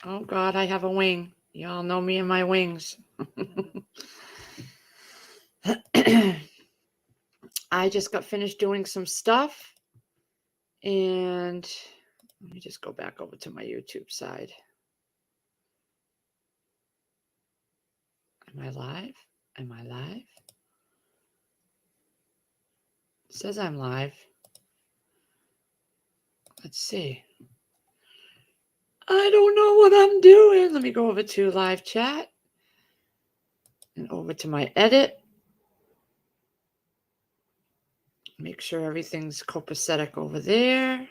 Oh, God, I have a wing. Y'all know me and my wings. I just got finished doing some stuff. And let me just go back over to my YouTube side. Am I live? Am I live? It says I'm live. Let's see. I don't know what I'm doing. Let me go over to live chat and over to my edit. Make sure everything's copacetic over there.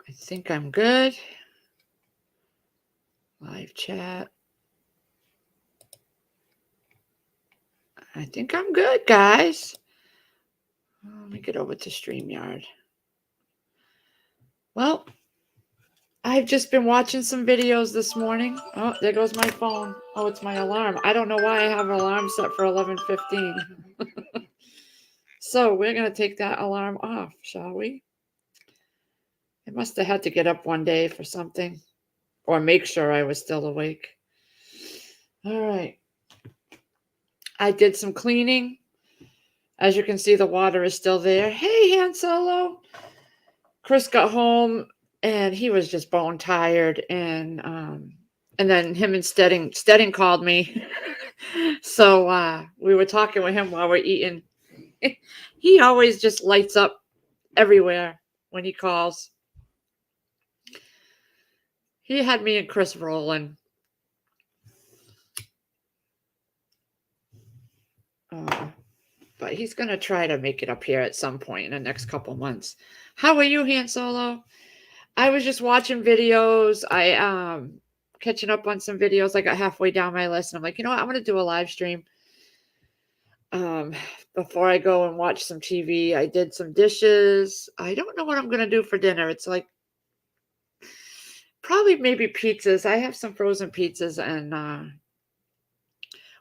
I think I'm good. Live chat. I think I'm good, guys. Let me get over to StreamYard. Well, I've just been watching some videos this morning. Oh, there goes my phone. Oh, it's my alarm. I don't know why I have an alarm set for 11:15. So we're going to take that alarm off, shall we? I must have had to get up one day for something or make sure I was still awake. All right. I did some cleaning. As you can see, the water is still there. Hey, Han Solo. Chris got home and he was just bone tired, and then him and Stedding called me. So we were talking with him while we're eating. He always just lights up everywhere when he calls. He had me and Chris rolling. But he's going to try to make it up here at some point in the next couple months. How are you, Han Solo? I was just watching videos. I catching up on some videos. I got halfway down my list, and I'm like, you know what? I'm going to do a live stream before I go and watch some TV. I did some dishes. I don't know what I'm going to do for dinner. It's like probably maybe pizzas. I have some frozen pizzas, and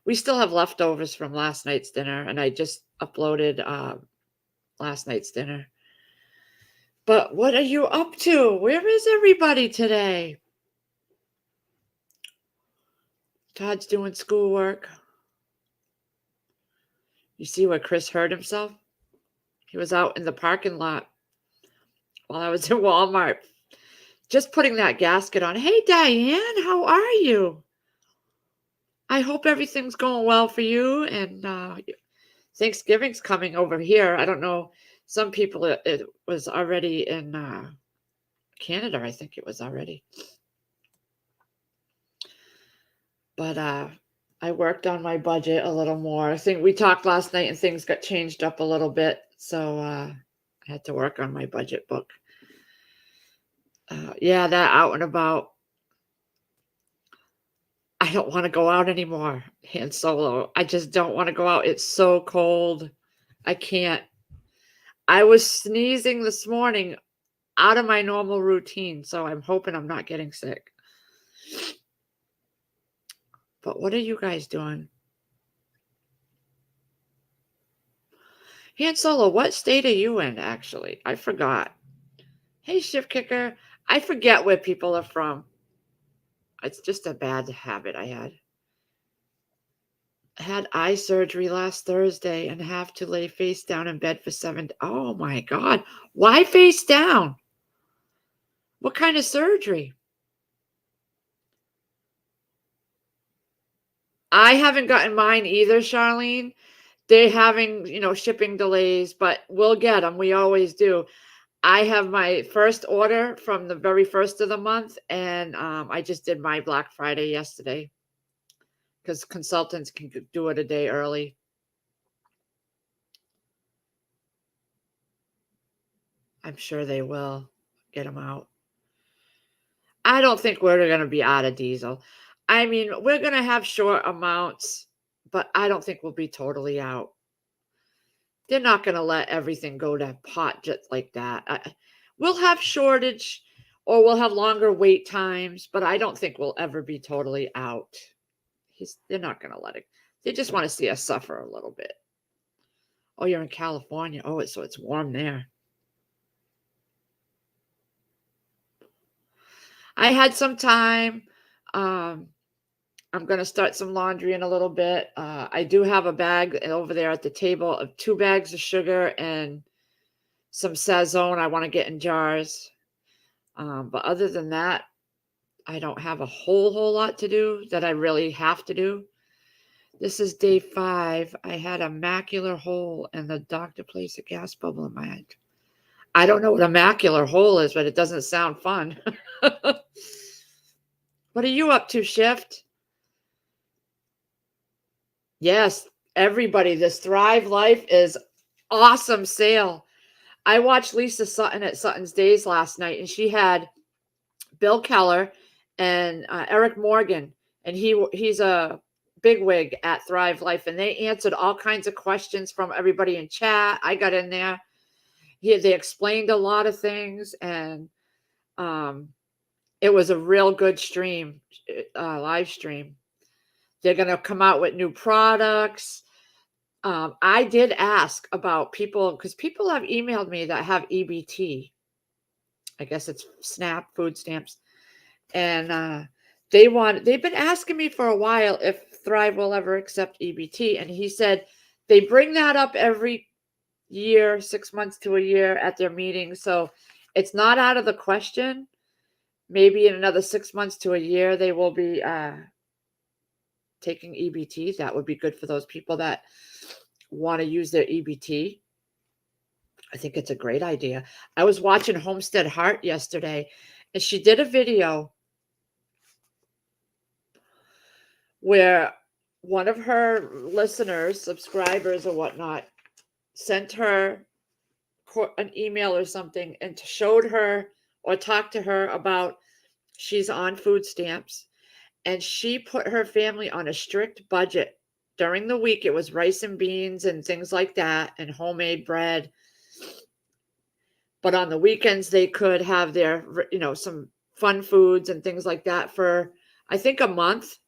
we still have leftovers from last night's dinner, and I just uploaded last night's dinner. But what are you up to? Where is everybody today? Todd's doing schoolwork. You see where Chris hurt himself? He was out in the parking lot while I was in Walmart, just putting that gasket on. Hey, Diane, how are you? I hope everything's going well for you. And Thanksgiving's coming over here. I don't know. Some people, it was already in Canada. I think it was already. But I worked on my budget a little more. I think we talked last night and things got changed up a little bit. So I had to work on my budget book. Yeah, that out and about. I don't want to go out anymore, Han Solo. I just don't want to go out. It's so cold. I can't. I was sneezing this morning out of my normal routine, so I'm hoping I'm not getting sick. But what are you guys doing? Han Solo, what state are you in, actually? I forgot. Hey, Shift Kicker. I forget where people are from. It's just a bad habit I had. I had eye surgery last Thursday and have to lay face down in bed for 7. Oh my God. Why face down? What kind of surgery? I haven't gotten mine either, Charlene. They're having, shipping delays, but we'll get them. We always do. I have my first order from the very first of the month, and I just did my Black Friday yesterday because consultants can do it a day early. I'm sure they will get them out. I don't think we're going to be out of diesel. I mean, we're going to have short amounts, but I don't think we'll be totally out. They're not going to let everything go to pot just like that. We'll have shortage or we'll have longer wait times, but I don't think we'll ever be totally out. They're not going to let it. They just want to see us suffer a little bit. Oh, you're in California. Oh, so it's warm there. I had some time. Um, I'm going to start some laundry in a little bit. I do have a bag over there at the table of 2 bags of sugar and some Sazone I want to get in jars. But other than that, I don't have a whole lot to do that I really have to do. This is day 5. I had a macular hole and the doctor placed a gas bubble in my head. I don't know what a macular hole is, but it doesn't sound fun. What are you up to, Shift? Yes, everybody, this Thrive Life is awesome sale. I watched Lisa Sutton at Sutton's Days last night, and she had Bill Keller and Eric Morgan, and he's a bigwig at Thrive Life, and they answered all kinds of questions from everybody in chat. I got in there. They explained a lot of things, and it was a real good stream, live stream. They're going to come out with new products. I did ask about people because people have emailed me that have EBT. I guess it's SNAP food stamps, and they've been asking me for a while if Thrive will ever accept EBT, and he said they bring that up every year, 6 months to a year at their meetings, so it's not out of the question. Maybe in another 6 months to a year they will be taking EBT. That would be good for those people that want to use their EBT. I think it's a great idea. I was watching Homestead Heart yesterday, and she did a video where one of her listeners, subscribers or whatnot, sent her an email or something and showed her or talked to her about she's on food stamps, and she put her family on a strict budget. During the week, it was rice and beans and things like that and homemade bread. But on the weekends, they could have their, some fun foods and things like that for, I think, a month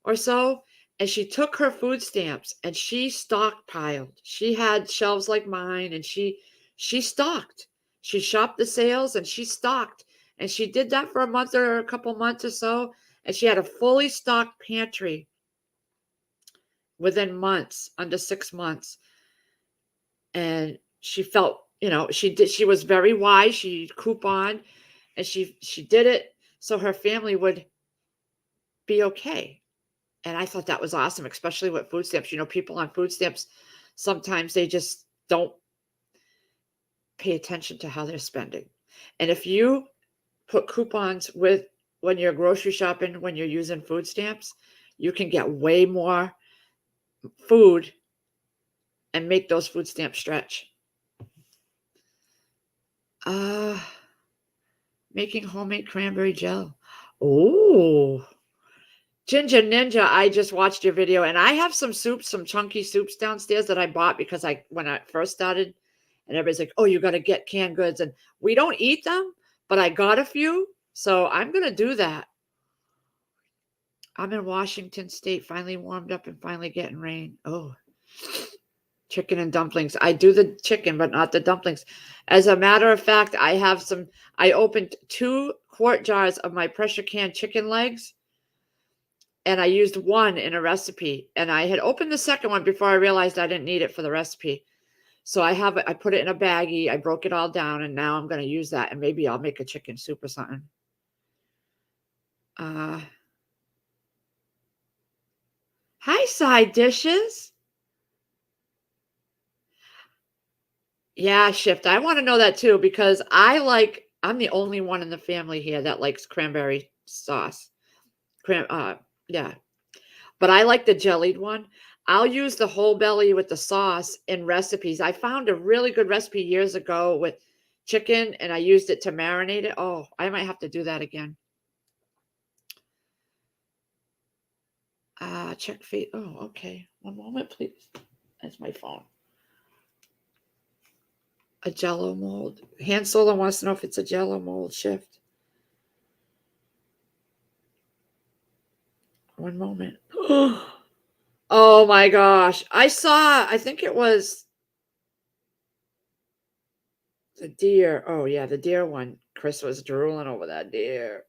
or so. And she took her food stamps and she stockpiled. She had shelves like mine, and she stocked. She shopped the sales and she stocked. And she did that for a month or a couple months or so. And she had a fully stocked pantry within months, under 6 months. And she felt, she was very wise. She couponed and she did it so her family would be okay. And I thought that was awesome, especially with food stamps. People on food stamps, sometimes they just don't pay attention to how they're spending. And if you put coupons with when you're grocery shopping, when you're using food stamps, you can get way more food and make those food stamps stretch. Making homemade cranberry gel. Oh, Ginger Ninja, I just watched your video, and I have some soups, some chunky soups downstairs that I bought because when I first started, and everybody's like, oh, you got to get canned goods. And we don't eat them, but I got a few. So I'm going to do that. I'm in Washington State, finally warmed up and finally getting rain. Oh, chicken and dumplings. I do the chicken, but not the dumplings. As a matter of fact, I opened 2 quart jars of my pressure can chicken legs, and I used one in a recipe. And I had opened the second one before I realized I didn't need it for the recipe. So I put it in a baggie. I broke it all down, and now I'm going to use that, and maybe I'll make a chicken soup or something. Hi, Side Dishes. Yeah, Shift. I want to know that too, because I'm the only one in the family here that likes cranberry sauce. Yeah. But I like the jellied one. I'll use the whole belly with the sauce in recipes. I found a really good recipe years ago with chicken, and I used it to marinate it. Oh, I might have to do that again. Check feed. Oh, okay. One moment, please. That's my phone. A Jello mold. Han Solo wants to know if it's a Jello mold. Shift. One moment. Oh my gosh. I think it was the deer. Oh yeah, the deer one. Chris was drooling over that deer.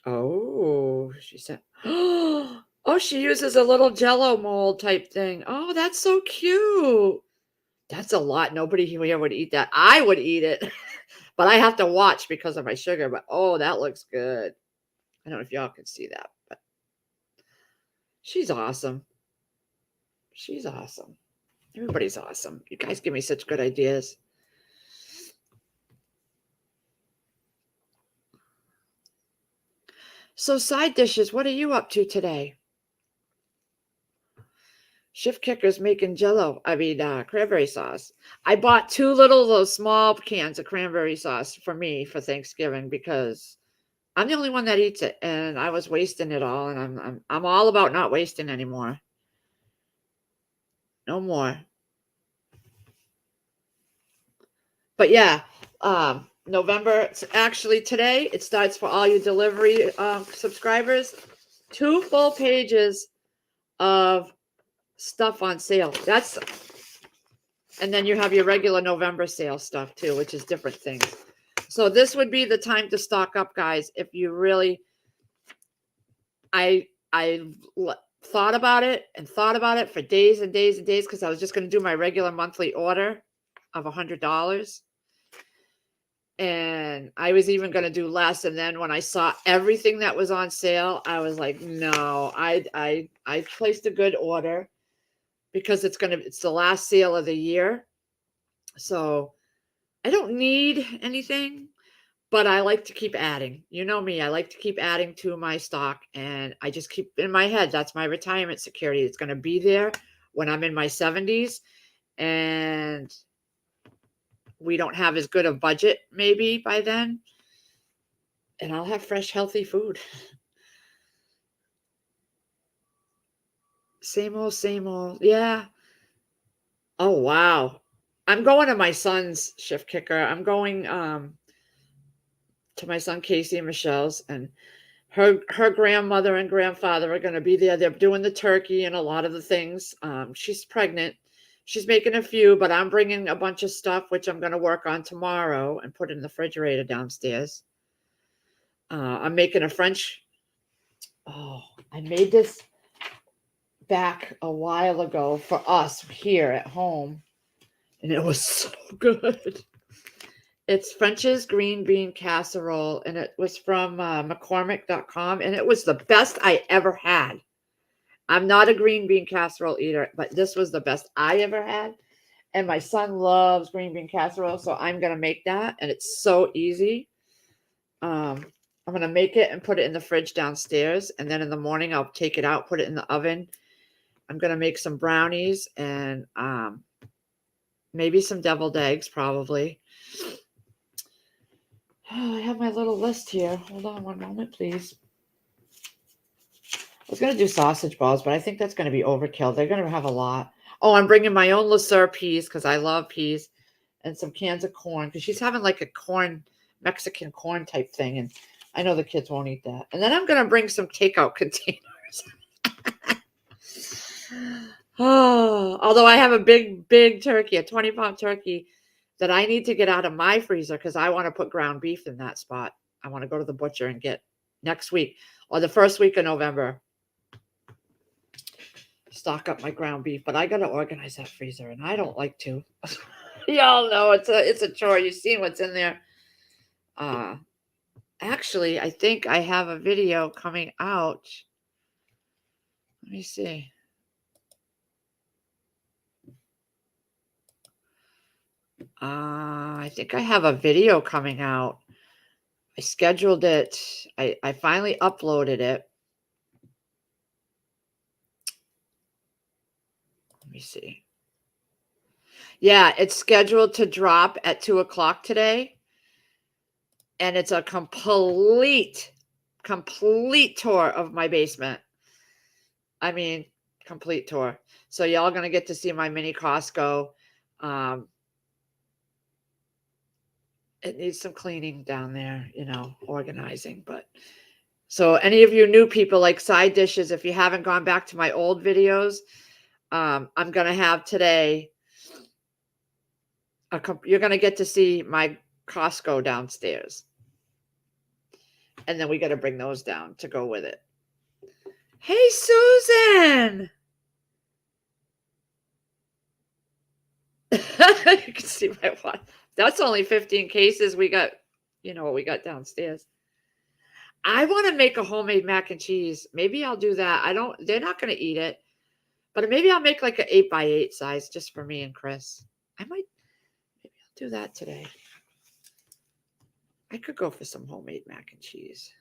Oh, she said, oh, she uses a little Jello mold type thing. Oh, that's so cute. That's a lot. Nobody here would eat that. I would eat it, but I have to watch because of my sugar. But oh, that looks good. I don't know if y'all can see that, but she's awesome. She's awesome. Everybody's awesome. You guys give me such good ideas. So side dishes, what are you up to today? Shift Kicker's making cranberry sauce. I bought 2 little those small cans of cranberry sauce for me for Thanksgiving because I'm the only one that eats it, and I was wasting it all, and I'm all about not wasting anymore. No more. But yeah, November. Actually, today it starts for all you delivery subscribers. 2 full pages of stuff on sale. And then you have your regular November sale stuff too, which is different things. So this would be the time to stock up, guys. If you really, I thought about it for days and days and days because I was just going to do my regular monthly order of $100. And I was even going to do less. And then when I saw everything that was on sale, I was like, no, I placed a good order because it's the last sale of the year. So I don't need anything, but I like to keep adding. You know me, I like to keep adding to my stock, and I just keep in my head, that's my retirement security. It's going to be there when I'm in my 70s and we don't have as good a budget maybe by then, and I'll have fresh, healthy food. Same old, same old. Yeah. Oh, wow. I'm going to my son's Shift Kicker. I'm going to my son Casey and Michelle's, and her grandmother and grandfather are going to be there. They're doing the turkey and a lot of the things. She's pregnant. She's making a few, but I'm bringing a bunch of stuff, which I'm going to work on tomorrow and put in the refrigerator downstairs. I'm making a French. Oh, I made this back a while ago for us here at home, and it was so good. It's French's green bean casserole, and it was from McCormick.com, and it was the best I ever had. I'm not a green bean casserole eater, but this was the best I ever had. And my son loves green bean casserole, so I'm going to make that, and it's so easy. I'm going to make it and put it in the fridge downstairs, and then in the morning I'll take it out, put it in the oven. I'm going to make some brownies and maybe some deviled eggs, probably. Oh, I have my little list here. Hold on one moment, please. I was going to do sausage balls, but I think that's going to be overkill. They're going to have a lot. Oh, I'm bringing my own Le Sueur peas because I love peas, and some cans of corn because she's having like a Mexican corn type thing, and I know the kids won't eat that. And then I'm going to bring some takeout containers. Oh, although I have a big turkey, a 20-pound turkey that I need to get out of my freezer because I want to put ground beef in that spot. I want to go to the butcher and get next week or the first week of November. Stock up my ground beef, but I got to organize that freezer, and I don't like to. Y'all know it's a chore. You've seen what's in there. Actually, I think I have a video coming out. Let me see. I think I have a video coming out. I scheduled it. I finally uploaded it. Let me see. Yeah, it's scheduled to drop at 2:00 today. And it's a complete tour of my basement. I mean, complete tour. So y'all going to get to see my mini Costco. It needs some cleaning down there, organizing. But so any of you new people like side dishes, if you haven't gone back to my old videos, I'm going to have today, you're going to get to see my Costco downstairs. And then we got to bring those down to go with it. Hey, Susan. You can see my one. That's only 15 cases we got, what we got downstairs. I want to make a homemade mac and cheese. Maybe I'll do that. They're not going to eat it, but maybe I'll make like an 8x8 size just for me and Chris. Maybe I'll do that today. I could go for some homemade mac and cheese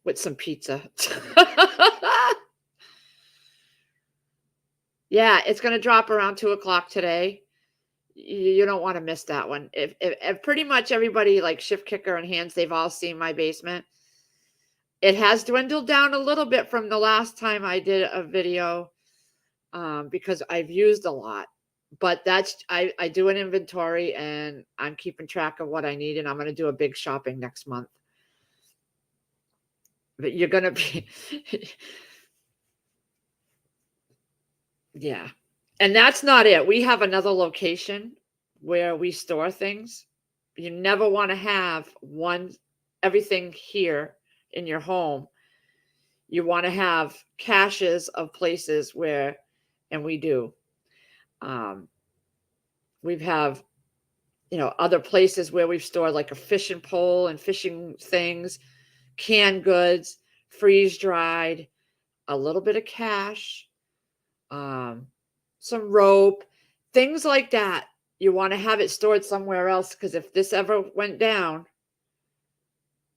with some pizza. Yeah, it's going to drop around 2:00 today. You don't want to miss that one. If pretty much everybody like Shift Kicker and Hands, they've all seen my basement. It has dwindled down a little bit from the last time I did a video because I've used a lot. But I do an inventory and I'm keeping track of what I need, and I'm going to do a big shopping next month. But you're going to be... Yeah. And that's not it. We have another location where we store things. You never want to have everything here in your home. You want to have caches of places where, and we do. We have, other places where we've stored like a fishing pole and fishing things, canned goods, freeze dried, a little bit of cash, some rope, things like that. You want to have it stored somewhere else because if this ever went down,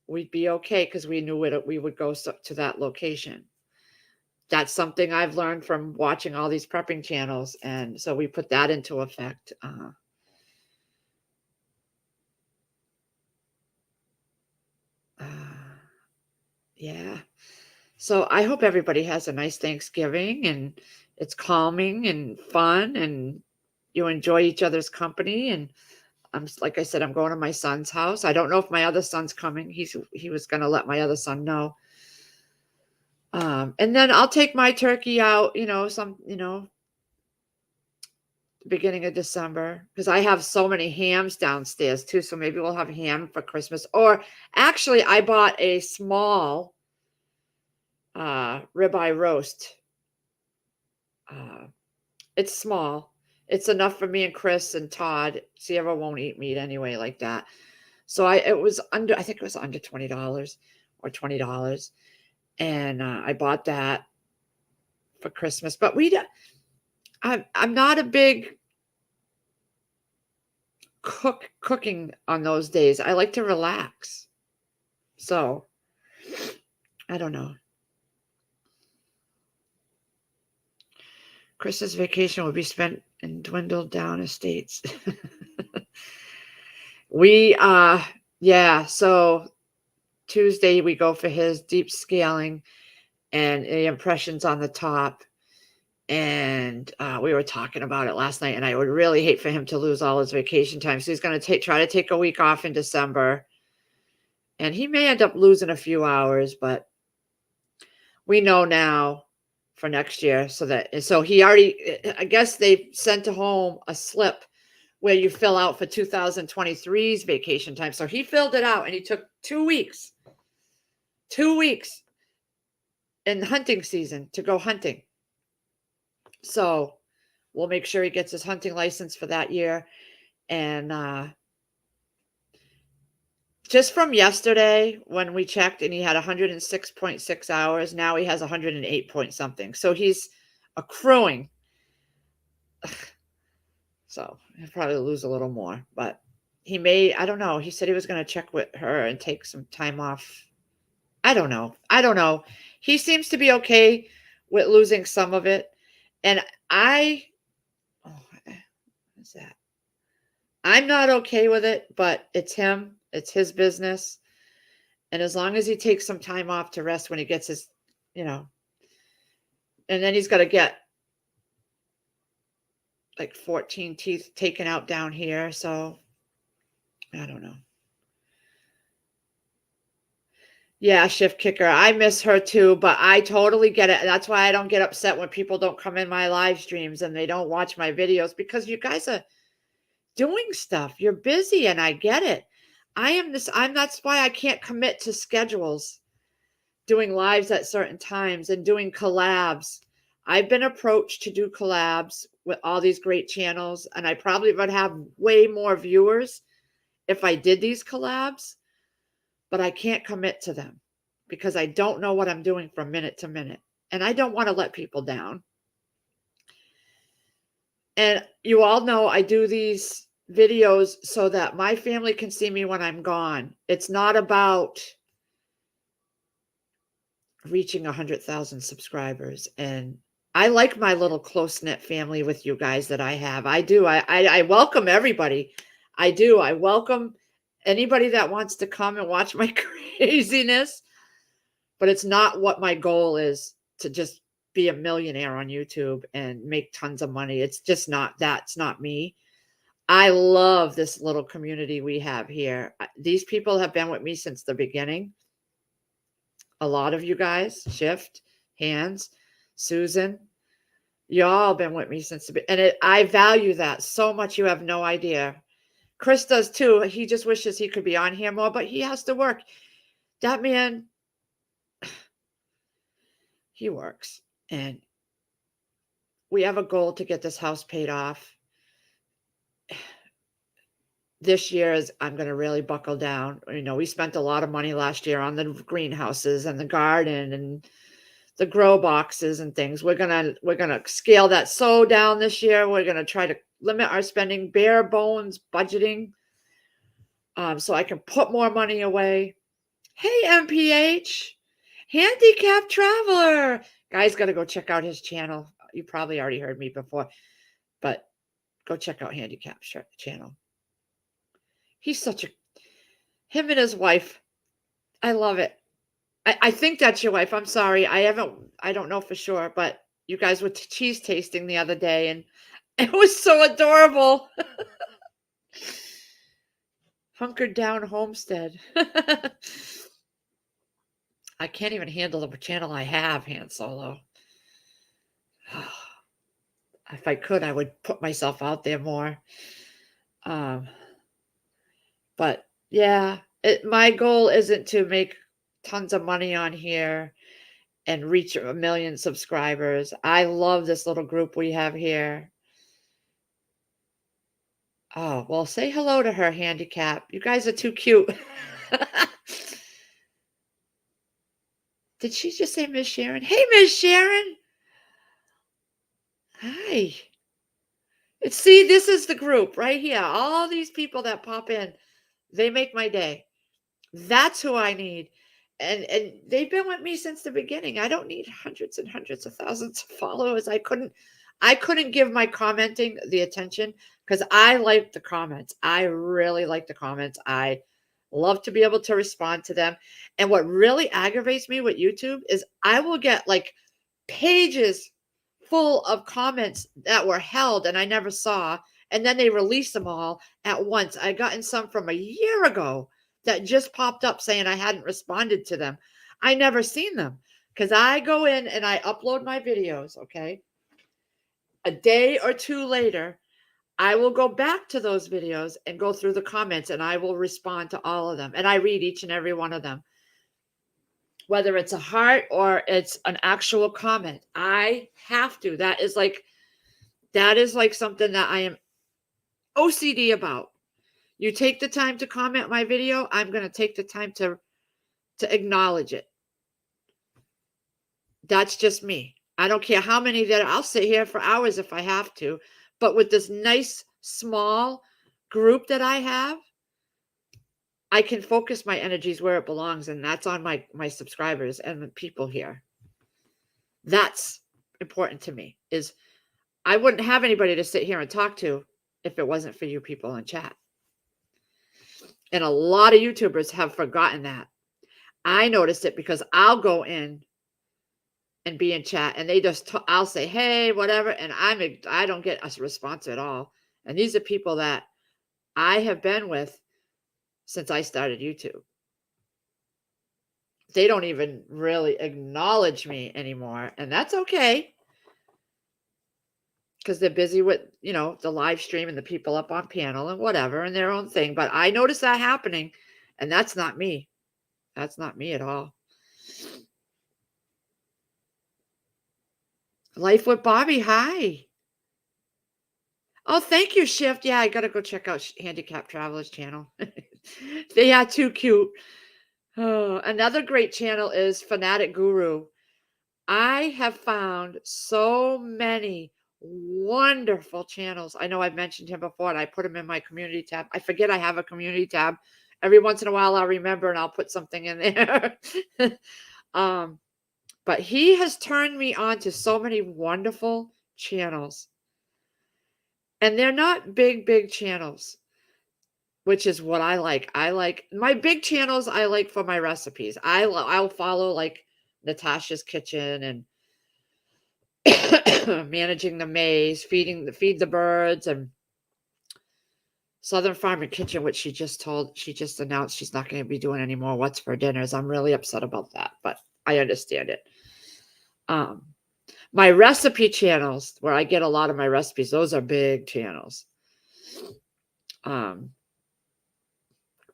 we'd be okay because we knew we would go to that location. That's something I've learned from watching all these prepping channels, and so we put that into effect. Yeah. So I hope everybody has a nice Thanksgiving and it's calming and fun and you enjoy each other's company. And like I said, I'm going to my son's house. I don't know if my other son's coming. He was going to let my other son know. And then I'll take my turkey out, beginning of December, because I have so many hams downstairs too. So maybe we'll have ham for Christmas. Or actually, I bought a small ribeye roast. It's small. It's enough for me and Chris and Todd. Sierra won't eat meat anyway like that. So I think it was under $20 or $20. And I bought that for Christmas. But I'm not a big cooking on those days. I like to relax. So I don't know. Chris's vacation will be spent in dwindled down estates. So Tuesday we go for his deep scaling and the impressions on the top. And we were talking about it last night, and I would really hate for him to lose all his vacation time. So he's going to try to take a week off in December. And he may end up losing a few hours, but we know now for next year. So he already, I guess they sent home a slip where you fill out for 2023's vacation time. So he filled it out and he took 2 weeks in hunting season to go hunting. So we'll make sure he gets his hunting license for that year. And just from yesterday when we checked and he had 106.6 hours, now he has 108 point something. So he's accruing. So he'll probably lose a little more, but he may, I don't know. He said he was going to check with her and take some time off. I don't know. He seems to be okay with losing some of it. And what is that? I'm not okay with it, but it's him. It's his business. And as long as he takes some time off to rest when he gets his, and then he's got to get like 14 teeth taken out down here. So I don't know. Yeah, Shift Kicker. I miss her too, but I totally get it. That's why I don't get upset when people don't come in my live streams and they don't watch my videos, because you guys are doing stuff. You're busy, and I get it. That's why I can't commit to schedules, doing lives at certain times and doing collabs. I've been approached to do collabs with all these great channels, and I probably would have way more viewers if I did these collabs, but I can't commit to them because I don't know what I'm doing from minute to minute, and I don't want to let people down. And you all know I do these videos so that my family can see me when I'm gone. It's not about reaching 100,000 subscribers. And I like my little close-knit family with you guys that I have. I do. I welcome everybody. I do. I welcome anybody that wants to come and watch my craziness. But it's not what my goal is, to just be a millionaire on YouTube and make tons of money. It's just not, that's not me. I love this little community we have here. These people have been with me since the beginning. A lot of you guys, Shift, Hands, Susan, y'all been with me since the beginning. And I value that so much. You have no idea. Chris does too. He just wishes he could be on here more, but he has to work. That man, he works. And we have a goal to get this house paid off. This year is, I'm going to really buckle down. You know, we spent a lot of money last year on the greenhouses and the garden and the grow boxes and things. We're going to scale that so down this year. We're going to try to limit our spending, bare bones budgeting, so I can put more money away. Hey, MPH, Handicapped Traveler. Guys, got to go check out his channel. You probably already heard me before, but go check out Handicapped channel. He's him and his wife. I love it. I think that's your wife. I'm sorry. I don't know for sure, but you guys were cheese tasting the other day and it was so adorable. Hunkered Down Homestead. I can't even handle the channel I have, Han Solo. If I could, I would put myself out there more. But yeah, my goal isn't to make tons of money on here and reach 1 million subscribers. I love this little group we have here. Oh, well, say hello to her, Handicap. You guys are too cute. Did she just say Miss Sharon? Hey, Miss Sharon. Hi. See, this is the group right here. All these people that pop in, they make my day. That's who I need. And they've been with me since the beginning. I don't need hundreds and hundreds of thousands of followers. I couldn't give my commenting the attention because I like the comments. I really like the comments. I love to be able to respond to them. And what really aggravates me with YouTube is I will get like pages full of comments that were held and I never saw. And then they release them all at once. I gotten some from a year ago that just popped up saying I hadn't responded to them. I never seen them because I go in and I upload my videos, okay? A day or two later, I will go back to those videos and go through the comments and I will respond to all of them. And I read each and every one of them. Whether it's a heart or it's an actual comment, I have to. That is like something that I am OCD about. You take the time to comment my video, I'm going to take the time to acknowledge it. That's just me. I don't care how many that I'll sit here for hours if I have to. But with this nice, small group that I have, I can focus my energies where it belongs, and that's on my subscribers and the people here. That's important to me. Is I wouldn't have anybody to sit here and talk to if it wasn't for you people in chat. And a lot of YouTubers have forgotten that. I noticed it because I'll go in and be in chat and they just I'll say, hey, whatever, and I don't get a response at all. And these are people that I have been with since I started YouTube. They don't even really acknowledge me anymore, and that's okay. because they're busy with, the live stream and the people up on panel and whatever and their own thing. But I noticed that happening, and that's not me. That's not me at all. Life with Bobby. Hi. Oh, thank you, Shift. Yeah, I got to go check out Handicap Travelers channel. They are too cute. Oh, another great channel is Fanatic Guru. I have found so many wonderful channels. I know I've mentioned him before, and I put him in my community tab. I forget I have a community tab. Every once in a while, I'll remember and I'll put something in there. But he has turned me on to so many wonderful channels. And they're not big channels, which is what I like. I like my big channels. I like for my recipes. I'll follow like Natasha's Kitchen and managing the maze, feed the birds, and Southern Farm and Kitchen, which she just announced she's not going to be doing anymore. What's for dinners? I'm really upset about that, but I understand it. My recipe channels, where I get a lot of my recipes, those are big channels. But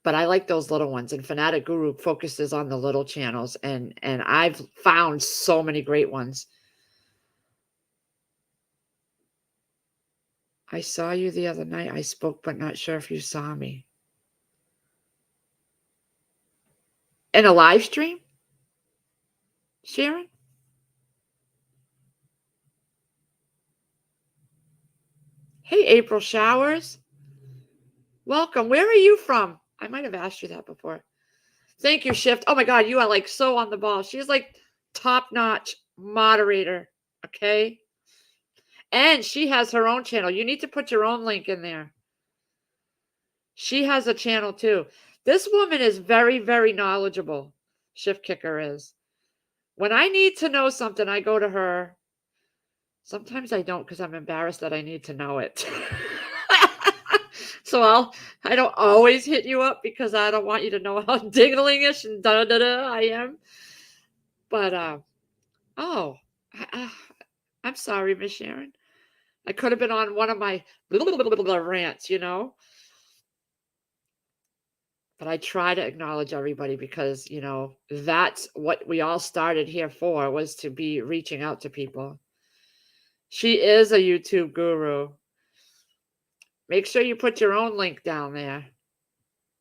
I like those little ones, and Fanatic Guru focuses on the little channels, and I've found so many great ones. I saw you the other night. I spoke, but not sure if you saw me. In a live stream? Sharon? Hey, April Showers. Welcome. Where are you from? I might have asked you that before. Thank you, Shift. Oh my God, you are like so on the ball. She's like top-notch moderator. Okay? And she has her own channel. You need to put your own link in there. She has a channel too. This woman is very, very knowledgeable. Shift Kicker is. When I need to know something, I go to her. Sometimes I don't because I'm embarrassed that I need to know it. So I don't always hit you up because I don't want you to know how dingling-ish and da-da-da I am. But, I'm sorry, Miss Sharon. I could have been on one of my rants, But I try to acknowledge everybody because, that's what we all started here for, was to be reaching out to people. She is a YouTube guru. Make sure you put your own link down there.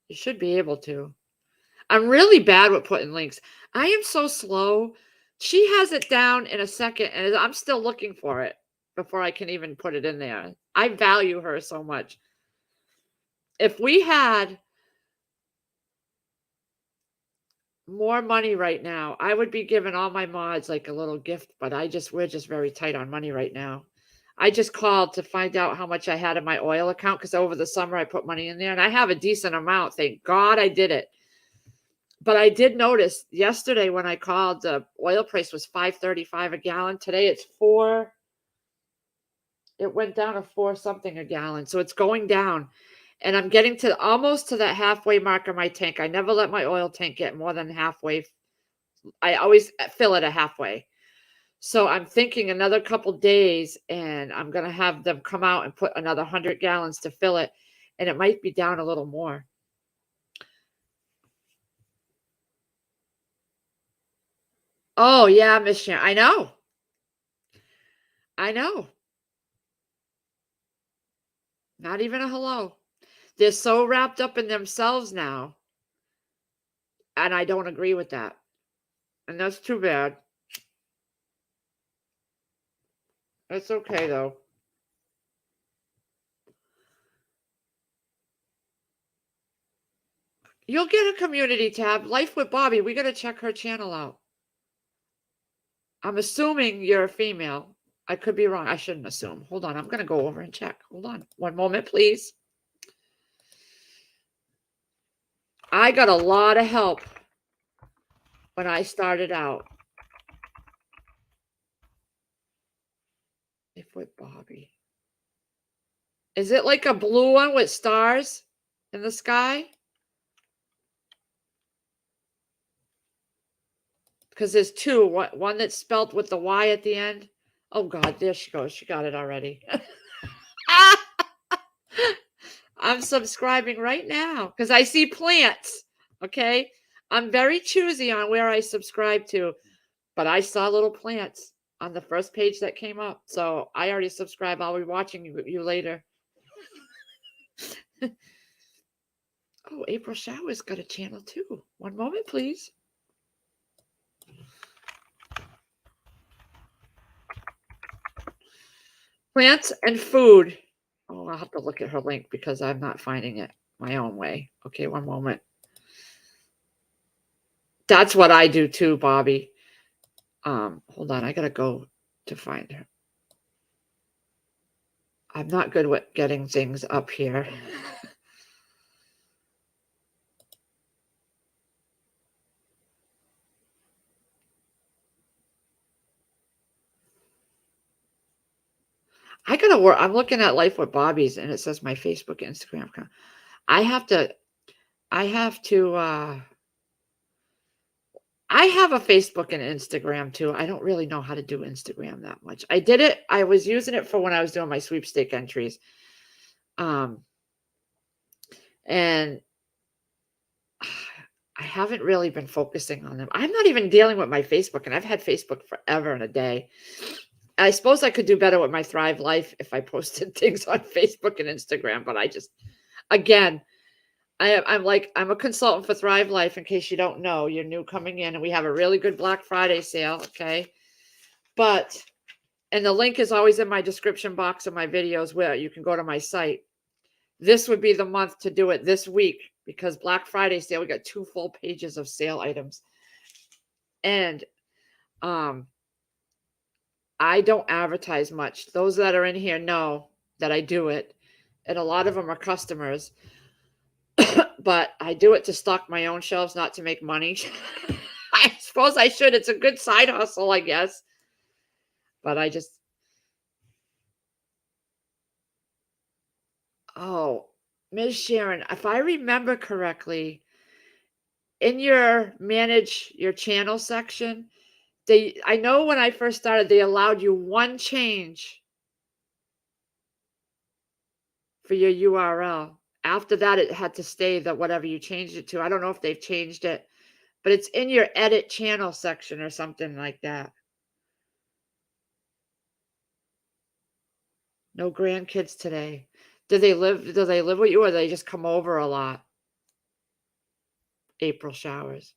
You should be able to. I'm really bad with putting links. I am so slow. She has it down in a second, and I'm still looking for it before I can even put it in there. I value her so much. If we had more money right now, I would be giving all my mods like a little gift, but we're just very tight on money right now. I just called to find out how much I had in my oil account because over the summer I put money in there and I have a decent amount. Thank God I did it. But I did notice yesterday when I called, the oil price was $5.35 a gallon. Today it's $4. It went down to 4 something a gallon. So it's going down. And I'm getting to almost to that halfway mark of my tank. I never let my oil tank get more than halfway. I always fill it at halfway. So I'm thinking another couple days and I'm going to have them come out and put another 100 gallons to fill it. And it might be down a little more. Oh, yeah, Miss Sharon. I know. I know. Not even a hello. They're so wrapped up in themselves now. And I don't agree with that. And that's too bad. It's okay, though. You'll get a community tab. Life with Bobby. We got to check her channel out. I'm assuming you're a female. I could be wrong. I shouldn't assume. Hold on. I'm going to go over and check. Hold on. One moment, please. I got a lot of help when I started out. Life with Bobby. Is it like a blue one with stars in the sky? Because there's two. One that's spelled with the Y at the end. Oh God, there she goes. She got it already. I'm subscribing right now because I see plants. Okay. I'm very choosy on where I subscribe to, but I saw little plants on the first page that came up. So I already subscribed. I'll be watching you later. Oh, April Showers got a channel too. One moment, please. Plants and food. Oh, I'll have to look at her link because I'm not finding it my own way. Okay, one moment. That's what I do too, Bobby. Hold on, I gotta go to find her. I'm not good with getting things up here. I gotta work. I'm looking at Life with Bobby's and it says my Facebook, Instagram account. I have to, I have to, I have a Facebook and Instagram too. I don't really know how to do Instagram that much. I did it. I was using it for when I was doing my sweepstake entries. And I haven't really been focusing on them. I'm not even dealing with my Facebook, and I've had Facebook forever and a day. I suppose I could do better with my Thrive Life if I posted things on Facebook and Instagram, but I just, again, I'm a consultant for Thrive Life. In case you don't know, you're new coming in, and we have a really good Black Friday sale. Okay, and the link is always in my description box of my videos where you can go to my site. This would be the month to do it this week because Black Friday sale, we got 2 full pages of sale items. And I don't advertise much. Those that are in here know that I do it. And a lot of them are customers. But I do it to stock my own shelves, not to make money. I suppose I should. It's a good side hustle, I guess. But I just, oh, Ms. Sharon, if I remember correctly, in your manage your channel section, I know when I first started, they allowed you one change for your URL. After that, it had to stay that whatever you changed it to. I don't know if they've changed it, but it's in your edit channel section or something like that. No grandkids today. Do they live with you or they just come over a lot? April Showers.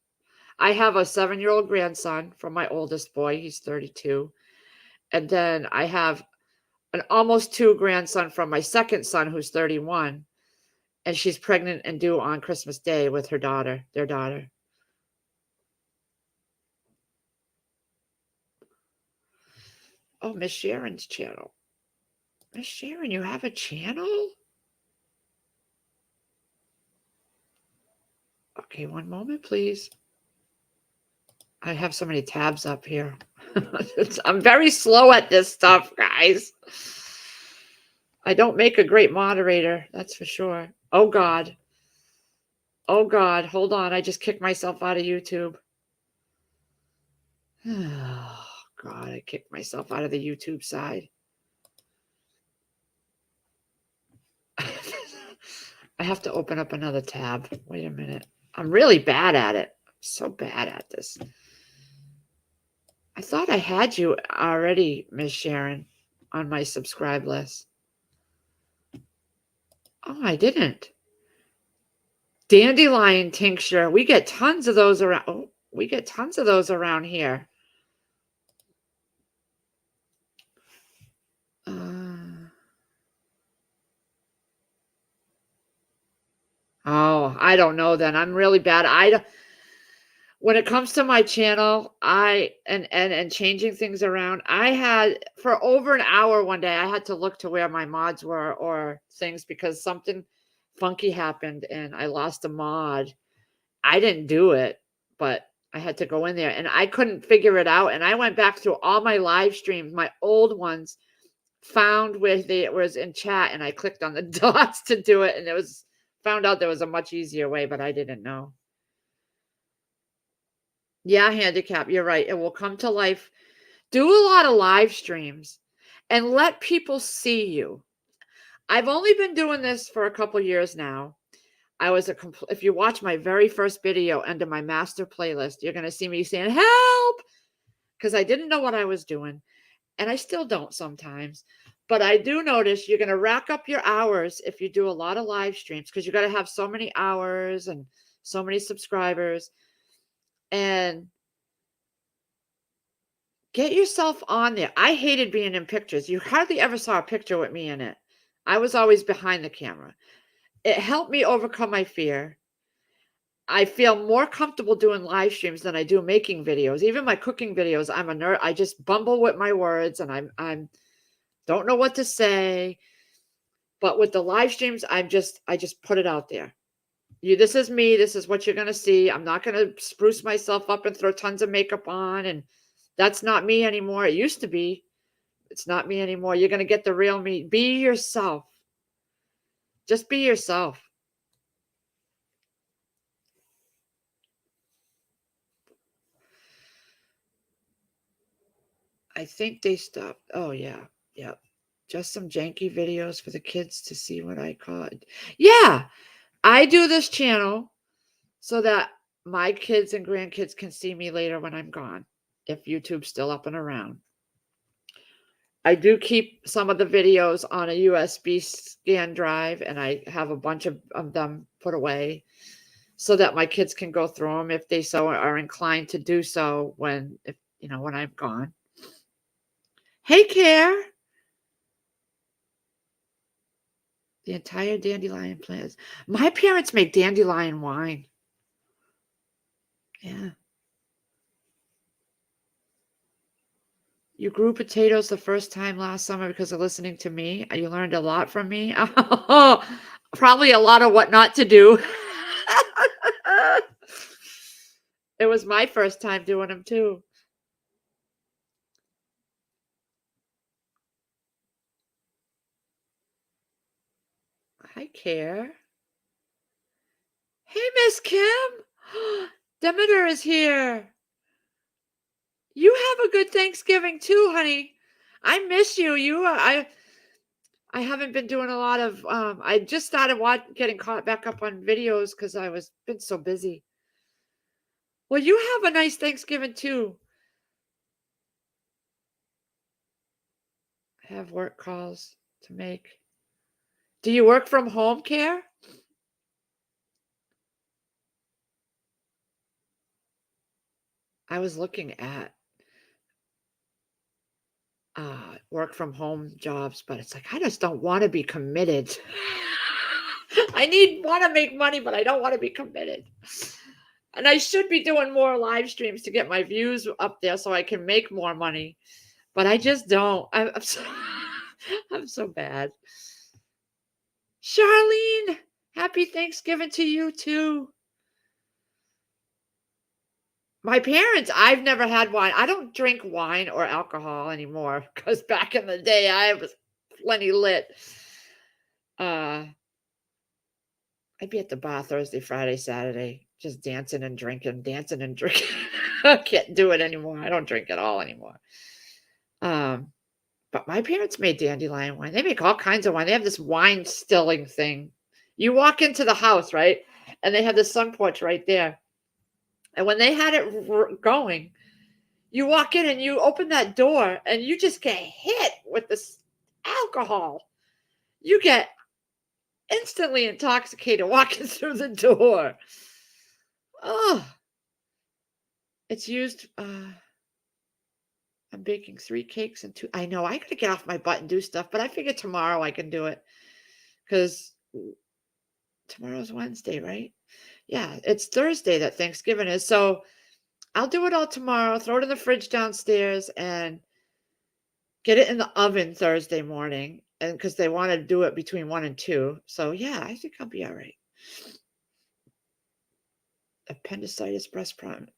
I have a 7-year-old grandson from my oldest boy. He's 32. And then I have an almost 2 grandson from my second son who's 31. And she's pregnant and due on Christmas Day with their daughter. Oh, Miss Sharon's channel. Miss Sharon, you have a channel? Okay, one moment, please. I have so many tabs up here. I'm very slow at this stuff, guys. I don't make a great moderator, that's for sure. Oh, God. Oh, God. Hold on. I just kicked myself out of YouTube. Oh, God. I kicked myself out of the YouTube side. I have to open up another tab. Wait a minute. I'm really bad at it. I'm so bad at this. I thought I had you already, Miss Sharon, on my subscribe list. Oh, I didn't. Dandelion tincture. We get tons of those around. Oh, we get tons of those around here. Oh, I don't know then. I'm really bad. When it comes to my channel, and changing things around, I had for over an hour one day, I had to look to where my mods were or things because something funky happened and I lost a mod. I didn't do it, but I had to go in there and I couldn't figure it out. And I went back through all my live streams, my old ones, found where it was in chat, and I clicked on the dots to do it. And found out there was a much easier way, but I didn't know. Yeah, handicap. You're right. It will come to life. Do a lot of live streams and let people see you. I've only been doing this for a couple years now. I was if you watch my very first video under my master playlist, you're going to see me saying help because I didn't know what I was doing. And I still don't sometimes. But I do notice you're going to rack up your hours if you do a lot of live streams because you got to have so many hours and so many subscribers. And get yourself on there. I hated being in pictures. You hardly ever saw a picture with me in it. I was always behind the camera. It helped me overcome my fear. I feel more comfortable doing live streams than I do making videos. Even my cooking videos, I'm a nerd. I just bumble with my words and I'm don't know what to say. But with the live streams, I just put it out there. This is me. This is what you're going to see. I'm not going to spruce myself up and throw tons of makeup on. And that's not me anymore. It used to be. It's not me anymore. You're going to get the real me. Be yourself. Just be yourself. I think they stopped. Oh, yeah. Yeah. Just some janky videos for the kids to see what I caught. Yeah. I do this channel so that my kids and grandkids can see me later when I'm gone, if YouTube's still up and around. I do keep some of the videos on a USB scan drive, and I have a bunch of them put away so that my kids can go through them if they so are inclined to do so when I'm gone. Hey, Care. The entire dandelion plant. My parents make dandelion wine. Yeah. You grew potatoes the first time last summer because of listening to me. You learned a lot from me. Oh, probably a lot of what not to do. It was my first time doing them too. Hi, Care. Hey, Miss Kim. Demeter is here. You have a good Thanksgiving too, honey. I miss you. I haven't been doing a lot of I just started getting caught back up on videos because I was been so busy. Well, you have a nice Thanksgiving too. I have work calls to make. Do you work from home, Care? I was looking at work from home jobs, but it's like I just don't want to be committed. Want to make money, but I don't want to be committed. And I should be doing more live streams to get my views up there so I can make more money. But I just don't. I'm so bad. Charlene, happy Thanksgiving to you too. My parents, I've never had wine. I don't drink wine or alcohol anymore because back in the day I was plenty lit. I'd be at the bar Thursday, Friday, Saturday, just dancing and drinking. I can't do it anymore. I don't drink at all anymore. But my parents made dandelion wine. They make all kinds of wine. They have this wine stilling thing. You walk into the house, right? And they have the sun porch right there. And when they had it going, you walk in and you open that door and you just get hit with this alcohol. You get instantly intoxicated walking through the door. Oh, it's used. I'm baking 3 cakes and 2. I know I got to get off my butt and do stuff, but I figure tomorrow I can do it because tomorrow's Wednesday, right? Yeah, it's Thursday that Thanksgiving is. So I'll do it all tomorrow, throw it in the fridge downstairs, and get it in the oven Thursday morning. And because they want to do it between 1 and 2. So yeah, I think I'll be all right. Appendicitis, breast problem.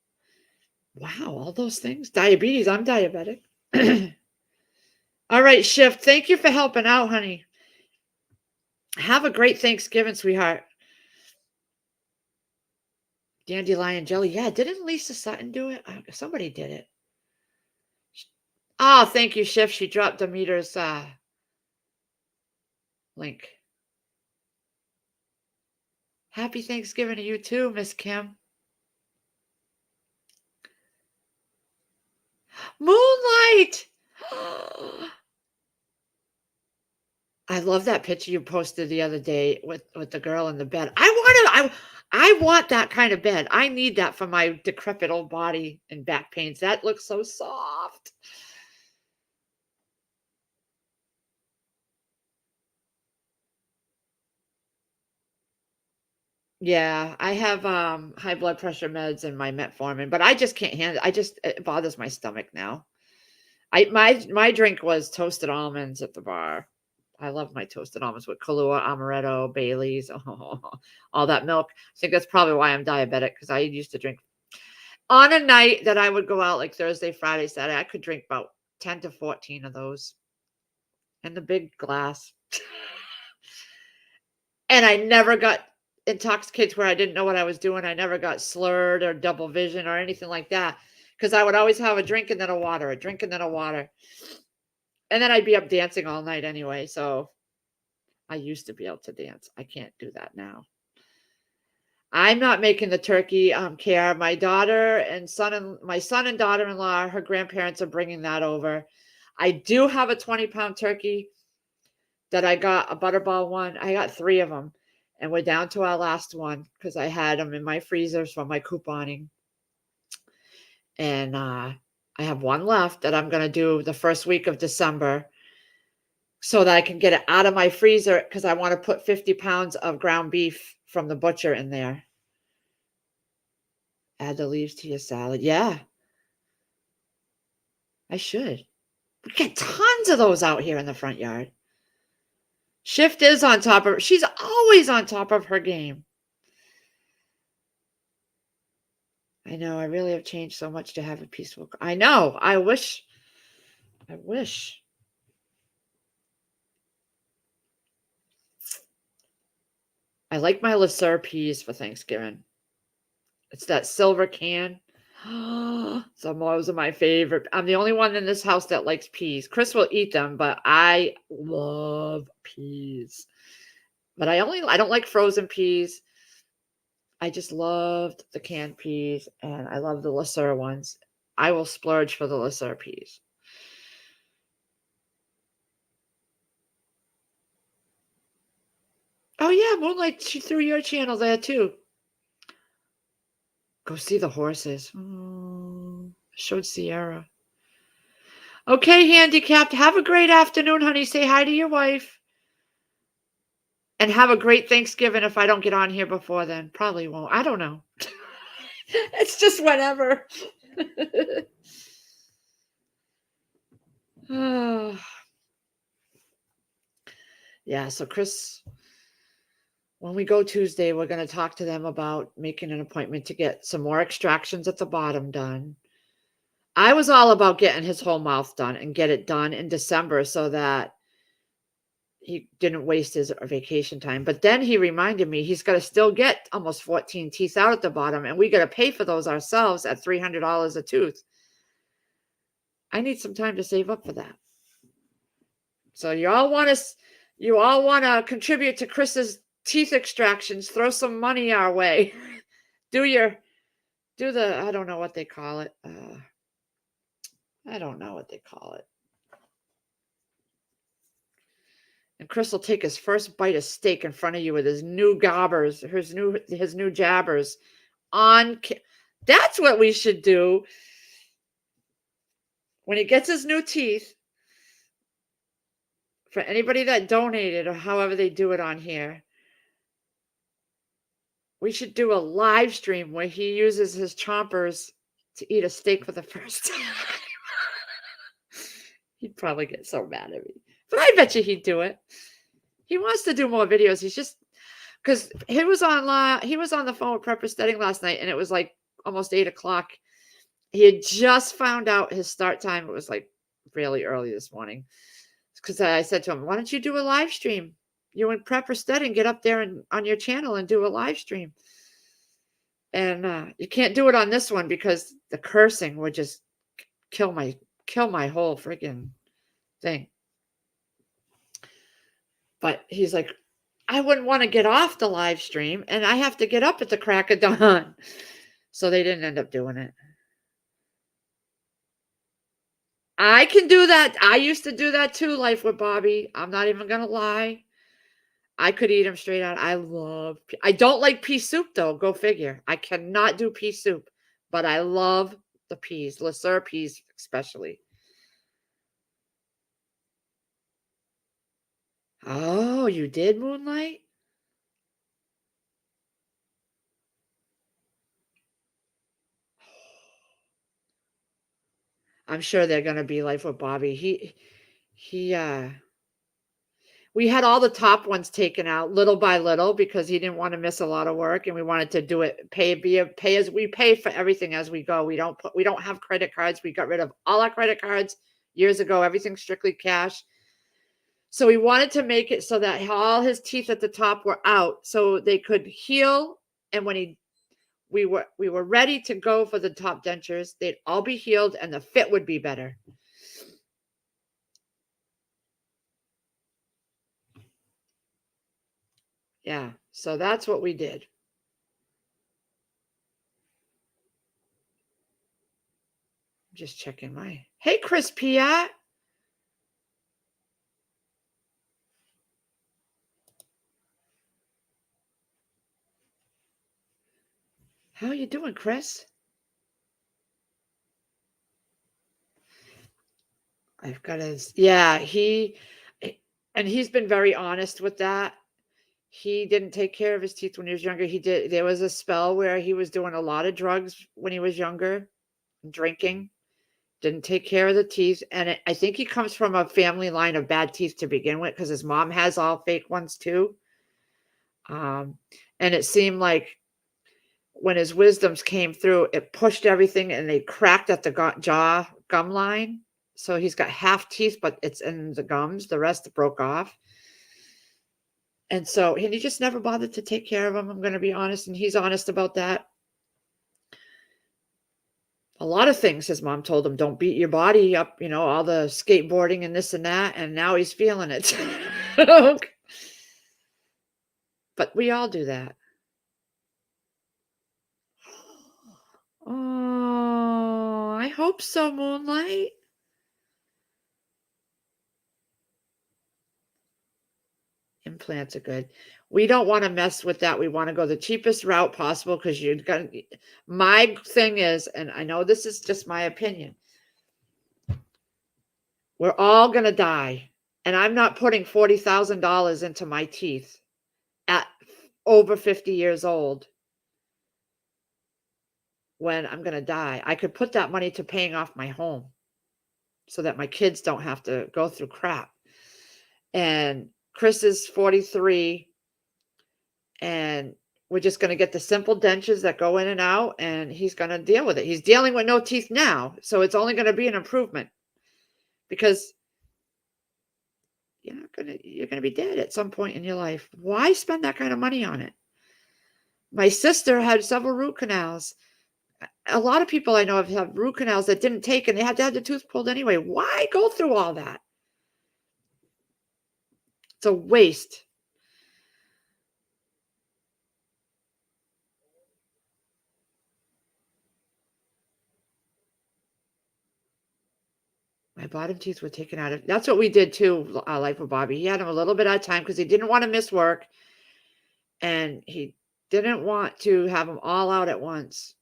Wow, all those things. Diabetes. I'm diabetic. All right, Shift. Thank you for helping out, honey. Have a great Thanksgiving, sweetheart. Dandelion jelly. Yeah, didn't Lisa Sutton do it? Somebody did it. Oh, thank you, Shift. She dropped Demeter's link. Happy Thanksgiving to you too, Miss Kim. Moonlight. I love that picture you posted the other day with the girl in the bed. I want that kind of bed. I need that for my decrepit old body and back pains. That looks so soft. Yeah, I have high blood pressure meds and my metformin, but I just can't handle it bothers my stomach now. My drink was toasted almonds at the bar. I love my toasted almonds with Kahlua, amaretto, Bailey's, all that milk. I think that's probably why I'm diabetic because I used to drink on a night that I would go out like Thursday, Friday, Saturday. I could drink about 10 to 14 of those in the big glass. And I never got intoxicated where I didn't know what I was doing. I never got slurred or double vision or anything like that because I would always have a drink and then a water, a drink and then a water. And then I'd be up dancing all night anyway. So I used to be able to dance. I can't do that now. I'm not making the turkey, care. My daughter and my son and daughter-in-law, her grandparents are bringing that over. I do have a 20-pound turkey that I got, a butterball one. I got 3 of them, and we're down to our last one because I had them in my freezers from my couponing. And I have one left that I'm going to do the first week of December so that I can get it out of my freezer because I want to put 50 pounds of ground beef from the butcher in there. Add the leaves to your salad. Yeah, I should. We got tons of those out here in the front yard. Shift is on top of she's always on top of her game. I know, I really have changed so much to have a peaceful I know. I wish. I like my LeSueur peas for Thanksgiving. It's that silver can. Some of those are my favorite. I'm the only one in this house that likes peas. Chris will eat them, but I love peas. But I don't like frozen peas. I just loved the canned peas, and I love the LeSueur ones. I will splurge for the LeSueur peas. Oh yeah, Moonlight, she threw your channel there too. Go see the horses. Showed Sierra. Okay, handicapped. Have a great afternoon, honey. Say hi to your wife. And have a great Thanksgiving if I don't get on here before then. Probably won't. I don't know. It's just whenever. Yeah, so Chris, when we go Tuesday, we're going to talk to them about making an appointment to get some more extractions at the bottom done. I was all about getting his whole mouth done and get it done in December so that he didn't waste his vacation time. But then he reminded me he's got to still get almost 14 teeth out at the bottom, and we got to pay for those ourselves at $300 a tooth. I need some time to save up for that. So you all want to contribute to Chris's teeth extractions. Throw some money our way. Do the I don't know what they call it. I don't know what they call it. And Chris will take his first bite of steak in front of you with his new gobbers, his new jabbers on. That's what we should do when he gets his new teeth. For anybody that donated or however they do it on here, we should do a live stream where he uses his chompers to eat a steak for the first time. He'd probably get so mad at me. But I bet you he'd do it. He wants to do more videos. He's just because he was on the phone with Prepper Steading last night, and it was like almost 8:00. He had just found out his start time. It was like really early this morning. Because I said to him, why don't you do a live stream? You and Prepper Steading get up there on your channel and do a live stream. And you can't do it on this one because the cursing would just kill my kill my whole freaking thing. But he's like, I wouldn't want to get off the live stream and I have to get up at the crack of dawn. So they didn't end up doing it. I can do that. I used to do that too, Life with Bobby. I'm not even going to lie. I could eat them straight out. I don't like pea soup though. Go figure. I cannot do pea soup, but I love the peas, Le Sueur peas especially. Oh, you did Moonlight? I'm sure they're going to be Life with Bobby. We had all the top ones taken out little by little because he didn't want to miss a lot of work, and we wanted to do it pay as we pay for everything as we go. We don't have credit cards. We got rid of all our credit cards years ago. Everything's strictly cash. So we wanted to make it so that all his teeth at the top were out so they could heal, and when we were ready to go for the top dentures, they'd all be healed and the fit would be better. Yeah, so that's what we did. Just checking my. Hey, Chris Piat. How are you doing, Chris? I've got his. Yeah, he's been very honest with that. He didn't take care of his teeth when he was younger. There was a spell where he was doing a lot of drugs when he was younger, drinking. Didn't take care of the teeth, and I think he comes from a family line of bad teeth to begin with because his mom has all fake ones too. And it seemed like when his wisdoms came through, it pushed everything and they cracked at the jaw gum line. So he's got half teeth, but it's in the gums. The rest broke off. And he just never bothered to take care of them. I'm going to be honest. And he's honest about that. A lot of things his mom told him, don't beat your body up, all the skateboarding and this and that. And now he's feeling it. But we all do that. Oh, I hope so, Moonlight. Implants are good. We don't want to mess with that. We want to go the cheapest route possible because my thing is, and I know this is just my opinion, we're all going to die. And I'm not putting $40,000 into my teeth at over 50 years old when I'm going to die. I could put that money to paying off my home so that my kids don't have to go through crap. And Chris is 43, and we're just going to get the simple dentures that go in and out, and he's going to deal with it. He's dealing with no teeth now, so it's only going to be an improvement because you're going to be dead at some point in your life. Why spend that kind of money on it? My sister had several root canals. A lot of people I know have root canals that didn't take, and they had to have the tooth pulled anyway. Why go through all that? It's a waste. My bottom teeth were taken out of. That's what we did too, Life with Bobby. He had him a little bit at a time because he didn't want to miss work, and he didn't want to have them all out at once.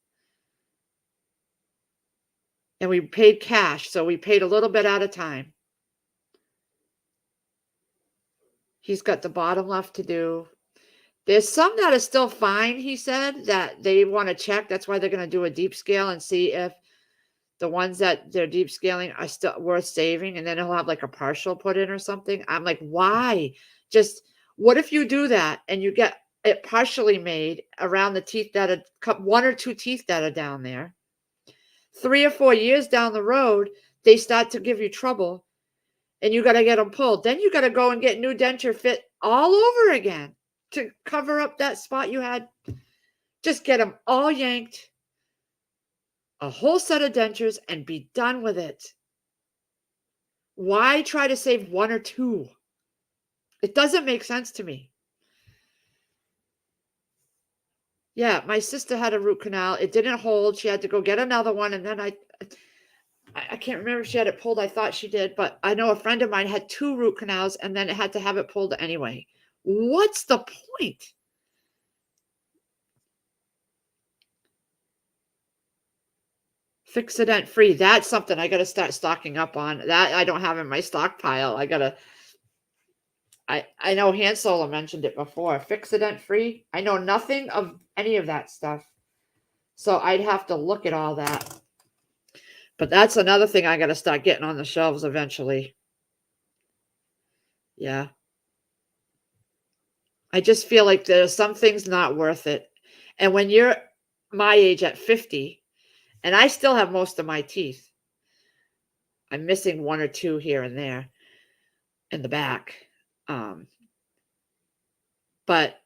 And we paid cash, so we paid a little bit at a time. He's got the bottom left to do. There's some that are still fine, he said, that they want to check. That's why they're going to do a deep scale and see if the ones that they're deep scaling are still worth saving. And then he'll have like a partial put in or something. I'm like, why? Just what if you do that and you get it partially made around the teeth that are one or two teeth that are down there? 3 or 4 years down the road, they start to give you trouble and you got to get them pulled. Then you got to go and get new denture fit all over again to cover up that spot you had. Just get them all yanked, a whole set of dentures, and be done with it. Why try to save 1 or 2? It doesn't make sense to me. Yeah, my sister had a root canal. It didn't hold. She had to go get another one, and then I can't remember if she had it pulled. I thought she did, but I know a friend of mine had 2 root canals and then it had to have it pulled anyway. What's the point? Fixodent free. That's something I gotta start stocking up on. That I don't have in my stockpile. I know Han Solo mentioned it before. Fixodent free. I know nothing of any of that stuff. So I'd have to look at all that. But that's another thing I gotta start getting on the shelves eventually. Yeah. I just feel like there's some things not worth it. And when you're my age at 50, and I still have most of my teeth, I'm missing 1 or 2 here and there in the back. Um, but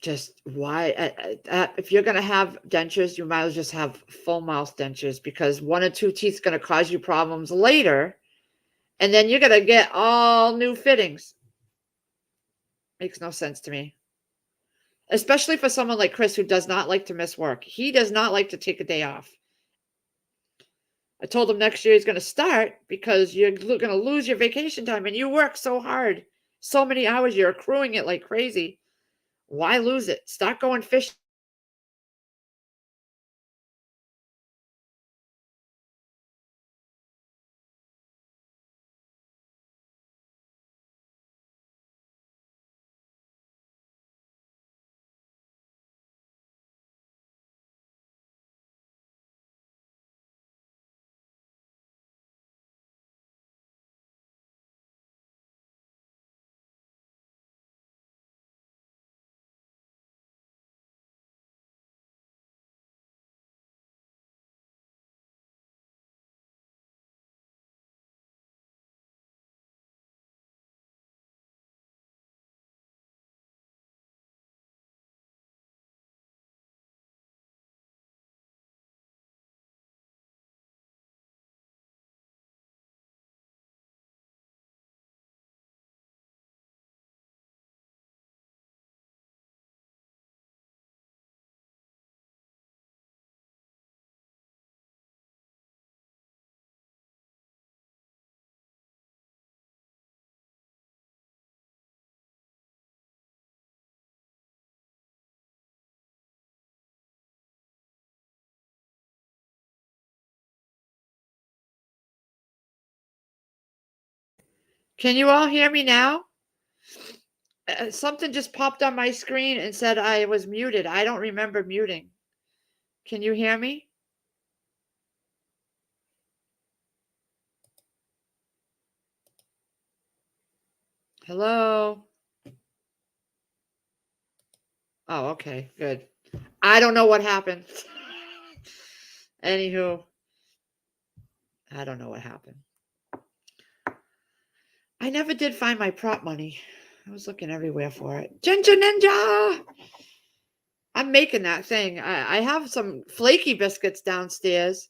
just why? If you're going to have dentures, you might as well just have full mouth dentures because 1 or 2 teeth is going to cause you problems later. And then you're going to get all new fittings. Makes no sense to me. Especially for someone like Chris who does not like to miss work. He does not like to take a day off. I told him next year he's going to start because you're going to lose your vacation time and you work so hard. So many hours, you're accruing it like crazy. Why lose it? Start going fishing. Can you all hear me now? Something just popped on my screen and said I was muted. I don't remember muting. Can you hear me? Hello? Oh, okay, good. I don't know what happened. Anywho, I don't know what happened. I never did find my prop money. I was looking everywhere for it. Ginger Ninja! I'm making that thing. I have some flaky biscuits downstairs.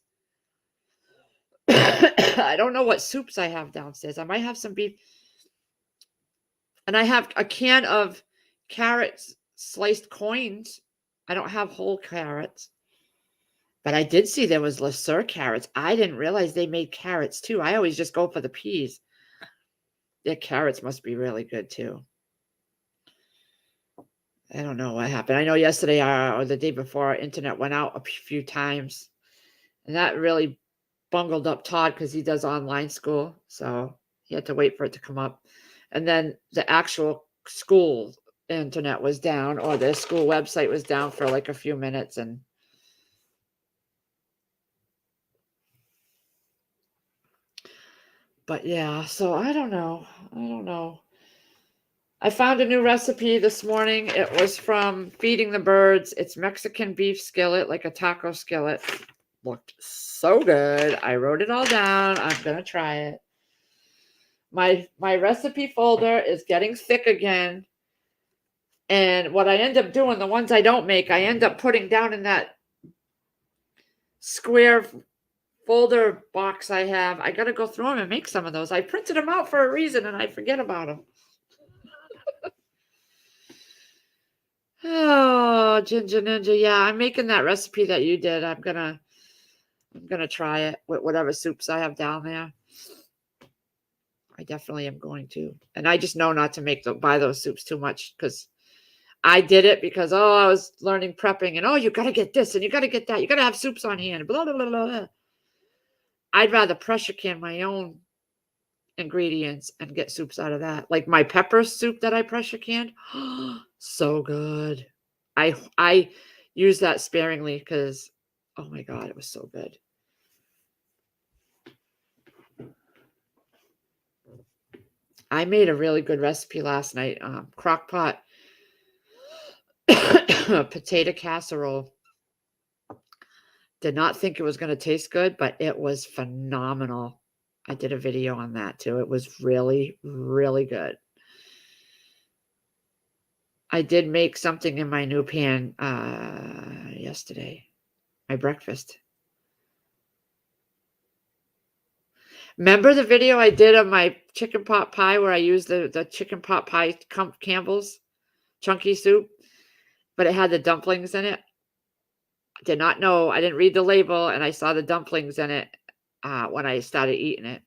I don't know what soups I have downstairs. I might have some beef. And I have a can of carrots, sliced coins. I don't have whole carrots. But I did see there was Le Sueur carrots. I didn't realize they made carrots too. I always just go for the peas. Their carrots must be really good too. I don't know what happened. I know yesterday or the day before, our internet went out a few times. And that really bungled up Todd because he does online school. So he had to wait for it to come up. And then the actual school internet was down, or the school website was down for like a few minutes. But yeah, so I don't know. I found a new recipe this morning. It was from Feeding the Birds. It's Mexican beef skillet, like a taco skillet. Looked so good. I wrote it all down. I'm gonna try it. My recipe folder is getting thick again. And what I end up doing, the ones I don't make, I end up putting down in that square folder box I have. I got to go through them and make some of those. I printed them out for a reason and I forget about them. Oh, Ginger Ninja. Yeah, I'm making that recipe that you did. I'm gonna try it with whatever soups I have down there. I definitely am going to. And I just know not to buy those soups too much because I did it because I was learning prepping and you gotta get this and you gotta get that. You gotta have soups on hand. Blah blah blah blah. I'd rather pressure can my own ingredients and get soups out of that. Like my pepper soup that I pressure canned. So good. I use that sparingly because oh my god, it was so good. I made a really good recipe last night. Crock pot potato casserole. Did not think it was going to taste good, but it was phenomenal. I did a video on that too. It was really, really good. I did make something in my new pan yesterday. My breakfast. Remember the video I did of my chicken pot pie where I used the chicken pot pie Campbell's chunky soup, but it had the dumplings in it? I did not know. I didn't read the label, and I saw the dumplings in it when I started eating it.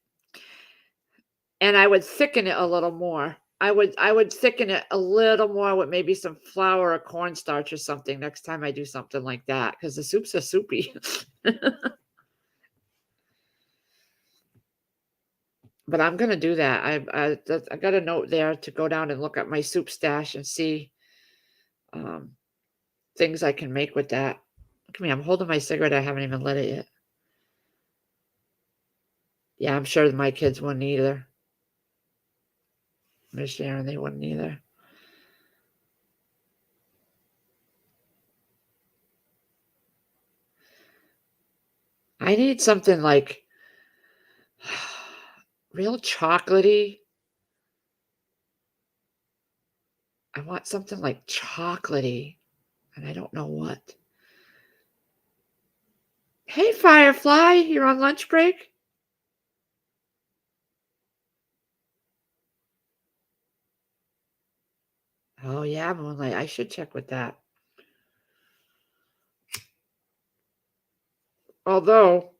And I would thicken it a little more. I would thicken it a little more with maybe some flour or cornstarch or something next time I do something like that because the soups are soupy. But I'm gonna do that. I got a note there to go down and look at my soup stash and see things I can make with that. Look at me, I'm holding my cigarette. I haven't even lit it yet. Yeah, I'm sure my kids wouldn't either. Miss Sharon, they wouldn't either. I need something like real chocolatey. I want something like chocolatey, and I don't know what. Hey, Firefly, you're on lunch break? Oh, yeah, Moonlight. I should check with that. Although,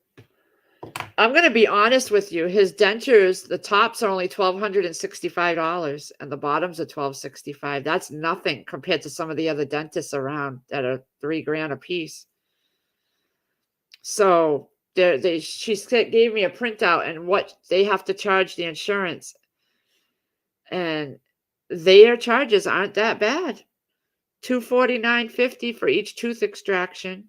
I'm going to be honest with you. His dentures, the tops are only $1,265 and the bottoms are $1,265. That's nothing compared to some of the other dentists around that are $3,000 a piece. So she gave me a printout and what they have to charge the insurance. And their charges aren't that bad. $249.50 for each tooth extraction.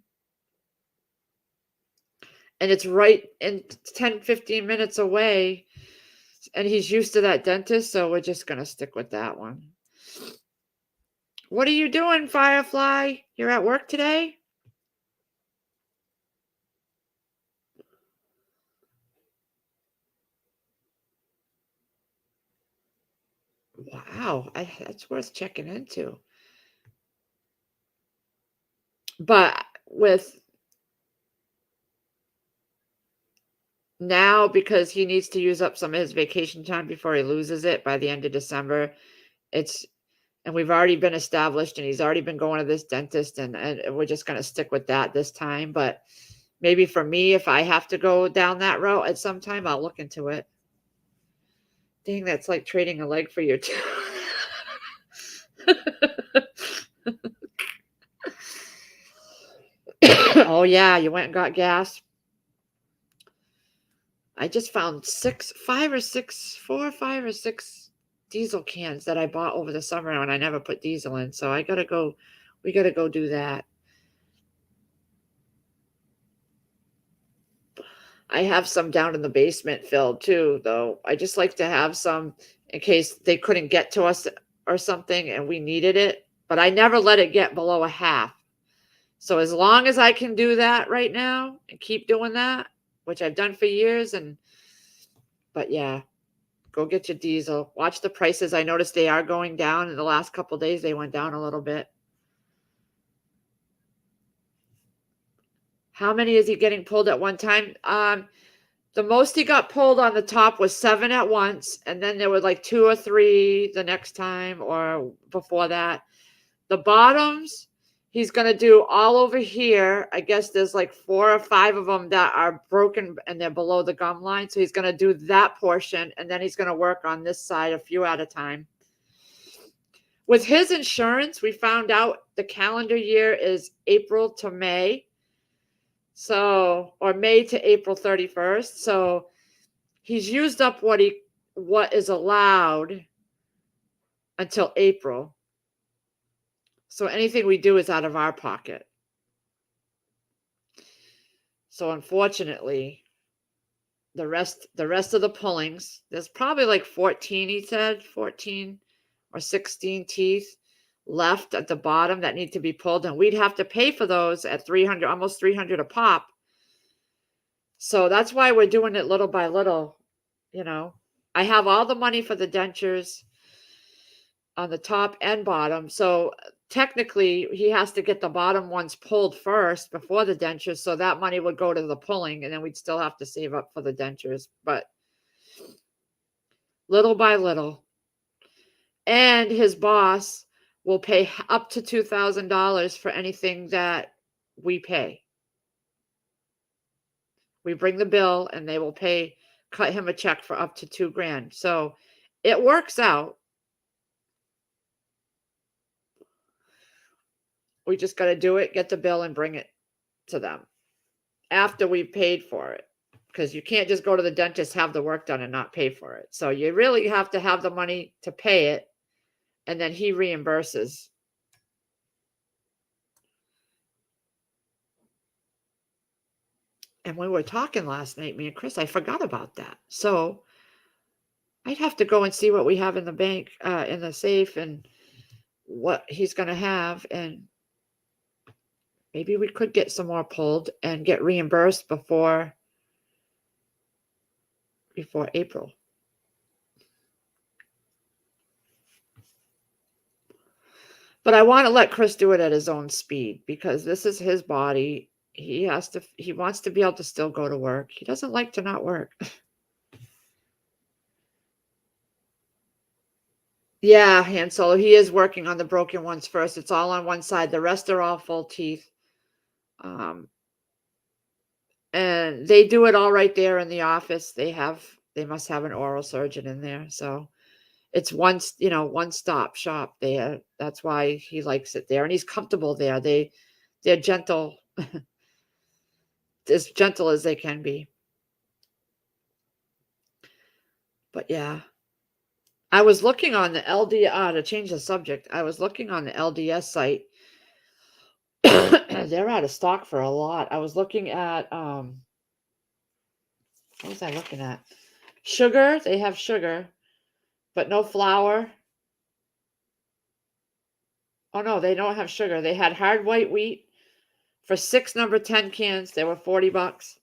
And it's right in 10-15 minutes away. And he's used to that dentist, so we're just going to stick with that one. What are you doing, Firefly? You're at work today? Wow, that's worth checking into. But with now, because he needs to use up some of his vacation time before he loses it by the end of December, and we've already been established and he's already been going to this dentist and we're just going to stick with that this time. But maybe for me, if I have to go down that route at some time, I'll look into it. Dang, that's like trading a leg for your tooth. Oh, yeah, you went and got gas. I just found 4 or 5 or 6 diesel cans that I bought over the summer and I never put diesel in. So we got to go do that. I have some down in the basement filled too, though. I just like to have some in case they couldn't get to us or something and we needed it. But I never let it get below a half. So as long as I can do that right now and keep doing that, which I've done for years, but yeah, go get your diesel. Watch the prices. I noticed they are going down. In the last couple of days, they went down a little bit. How many is he getting pulled at one time? The most he got pulled on the top was 7 at once, and then there were like 2 or 3 the next time or before that. The bottoms, he's going to do all over here. I guess there's like 4 or 5 of them that are broken and they're below the gum line. So he's going to do that portion, and then he's going to work on this side a few at a time. With his insurance, we found out the calendar year is April to May. So, or May to April 31st. So he's used up what is allowed until April. So anything we do is out of our pocket. So unfortunately, the rest of the pullings, there's probably like 14, he said, 14 or 16 teeth left at the bottom that need to be pulled, and we'd have to pay for those at 300, almost 300 a pop. So that's why we're doing it little by little. I have all the money for the dentures on the top and bottom. So technically he has to get the bottom ones pulled first before the dentures. So that money would go to the pulling, and then we'd still have to save up for the dentures, but little by little. And his boss will pay up to $2,000 for anything that we pay. We bring the bill and they will cut him a check for up to $2,000. So it works out. We just got to do it, get the bill, and bring it to them after we've paid for it. Because you can't just go to the dentist, have the work done, and not pay for it. So you really have to have the money to pay it, and then he reimburses. And when we were talking last night, me and Chris, I forgot about that. So I'd have to go and see what we have in the bank, in the safe, and what he's going to have. And maybe we could get some more pulled and get reimbursed before April. But I want to let Chris do it at his own speed, because this is his body. He wants to be able to still go to work. He doesn't like to not work. Yeah, Han Solo, he is working on the broken ones first. It's all on one side. The rest are all full teeth. And they do it all right there in the office. They must have an oral surgeon in there. So it's one stop shop there. That's why he likes it there. And he's comfortable there. They're gentle, as gentle as they can be. But yeah, I was looking on the LDS, to change the subject, I was looking on the LDS site. They're out of stock for a lot. I was looking at, what was I looking at? Sugar. They have sugar, but no flour. Oh no, they don't have sugar. They had hard white wheat for 6 number 10 cans. They were $40.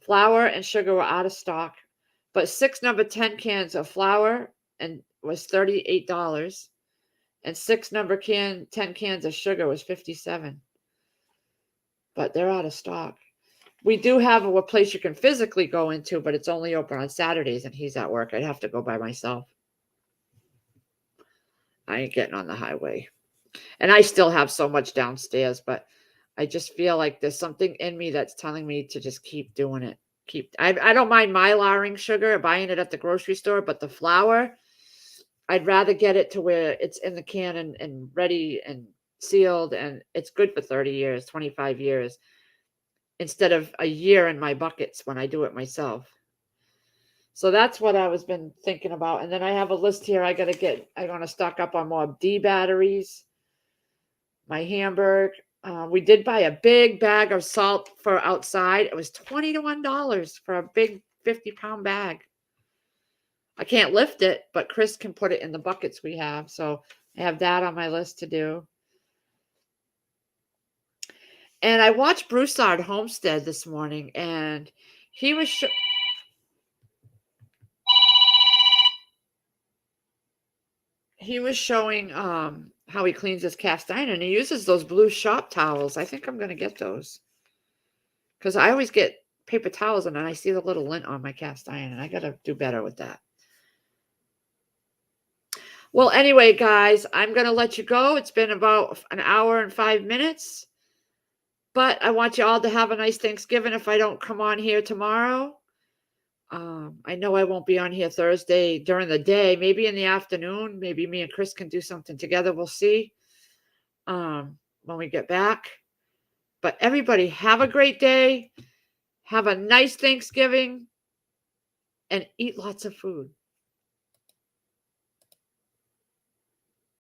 Flour and sugar were out of stock, but 6 number 10 cans of flour and was $38, and 6 number 10 cans of sugar was $57. But they're out of stock. We do have a place you can physically go into, but it's only open on Saturdays, and he's at work. I'd have to go by myself. I ain't getting on the highway. And I still have so much downstairs, but I just feel like there's something in me that's telling me to just keep doing it. I don't mind mylaring sugar, buying it at the grocery store, but the flour, I'd rather get it to where it's in the can and ready and sealed, and it's good for 30 years, 25 years, instead of a year in my buckets when I do it myself. So that's what I was been thinking about. And then I have a list here. I want to stock up on more D batteries, my Hamburg. We did buy a big bag of salt for outside. It was $21 for a big 50-pound bag. I can't lift it, but Chris can put it in the buckets we have. So I have that on my list to do. And I watched Broussard Homestead this morning, and he was showing how he cleans his cast iron, and he uses those blue shop towels. I think I'm going to get those. Because I always get paper towels and then I see the little lint on my cast iron, and I got to do better with that. Well, anyway, guys, I'm going to let you go. It's been about an hour and 5 minutes. But I want you all to have a nice Thanksgiving if I don't come on here tomorrow. I know I won't be on here Thursday during the day, maybe in the afternoon. Maybe me and Chris can do something together. We'll see when we get back. But everybody, have a great day. Have a nice Thanksgiving and eat lots of food.